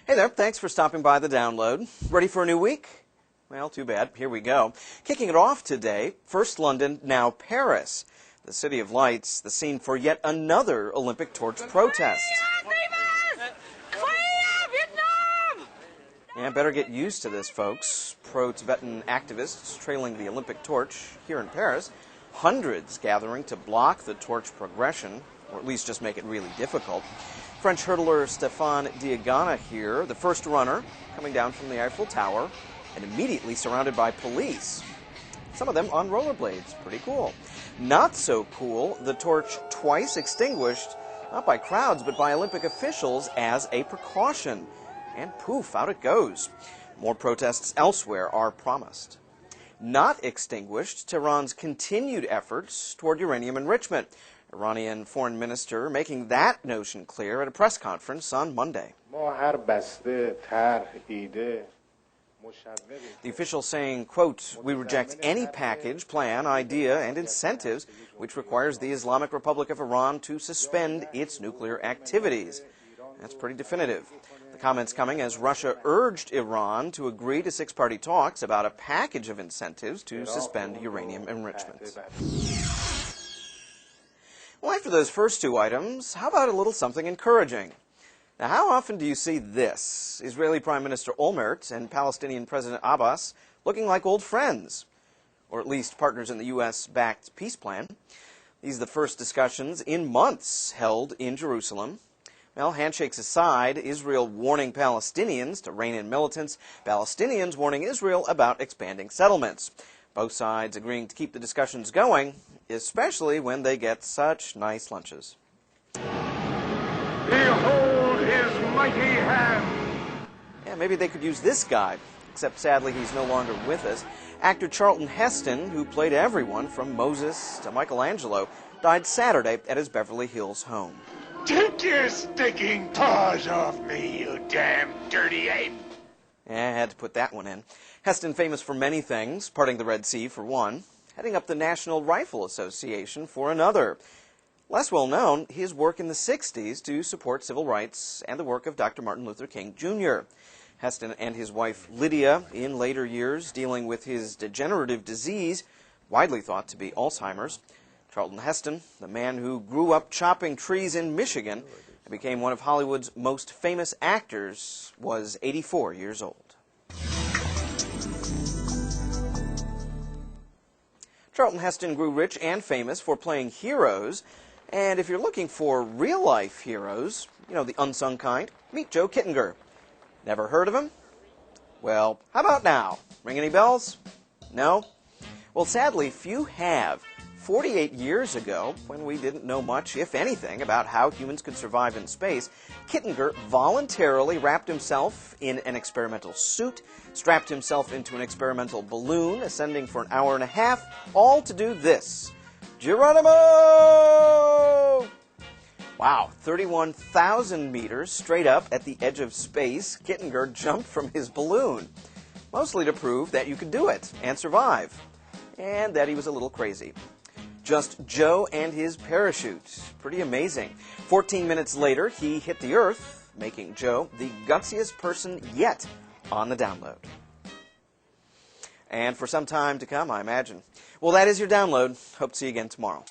Hey there, thanks for stopping by the download. Ready for a new week? Well, too bad. Here we go. Kicking it off today, first London, now Paris. The City of Lights, the scene for yet another Olympic torch protest. Yeah, better get used to this, folks. Pro-Tibetan activists trailing the Olympic torch here in Paris. Hundreds gathering to block the torch progression, or at least just make it really difficult. French hurdler Stéphane Diagana here, the first runner, coming down from the Eiffel Tower, and immediately surrounded by police. Some of them on rollerblades. Pretty cool. Not so cool, the torch twice extinguished, not by crowds, but by Olympic officials as a precaution. And poof, out it goes. More protests elsewhere are promised. Not extinguished, Tehran's continued efforts toward uranium enrichment. Iranian foreign minister making that notion clear at a press conference on Monday. The official saying, quote, "We reject any package, plan, idea, and incentives which requires the Islamic Republic of Iran to suspend its nuclear activities." That's pretty definitive. The comments coming as Russia urged Iran to agree to six-party talks about a package of incentives to suspend uranium enrichment. Well, after those first two items, how about a little something encouraging? Now, how often do you see this? Israeli Prime Minister Olmert and Palestinian President Abbas looking like old friends, or at least partners in the U.S.-backed peace plan. These are the first discussions in months held in Jerusalem. Well, handshakes aside, Israel warning Palestinians to rein in militants, Palestinians warning Israel about expanding settlements. Both sides agreeing to keep the discussions going, especially when they get such nice lunches. Behold his mighty hand! Yeah, maybe they could use this guy, except sadly he's no longer with us. Actor Charlton Heston, who played everyone from Moses to Michelangelo, died Saturday at his Beverly Hills home. Take your stinking paws off me, you damn dirty ape! Yeah, I had to put that one in. Heston famous for many things, parting the Red Sea for one, heading up the National Rifle Association for another. Less well known, his work in the 60s to support civil rights and the work of Dr. Martin Luther King Jr. Heston and his wife Lydia, in later years, dealing with his degenerative disease, widely thought to be Alzheimer's. Charlton Heston, the man who grew up chopping trees in Michigan and became one of Hollywood's most famous actors, was 84 years old. Charlton Heston grew rich and famous for playing heroes. And if you're looking for real-life heroes, you know, the unsung kind, meet Joe Kittinger. Never heard of him? Well, how about now? Ring any bells? No? Well, sadly, few have. 48 years ago, when we didn't know much, if anything, about how humans could survive in space, Kittinger voluntarily wrapped himself in an experimental suit, strapped himself into an experimental balloon, ascending for an hour and a half, all to do this. Geronimo! Wow, 31,000 meters straight up at the edge of space, Kittinger jumped from his balloon, mostly to prove that you could do it and survive, and that he was a little crazy. Just Joe and his parachute. Pretty amazing. 14 minutes later, he hit the Earth, making Joe the gutsiest person yet on the download. And for some time to come, I imagine. Well, that is your download. Hope to see you again tomorrow.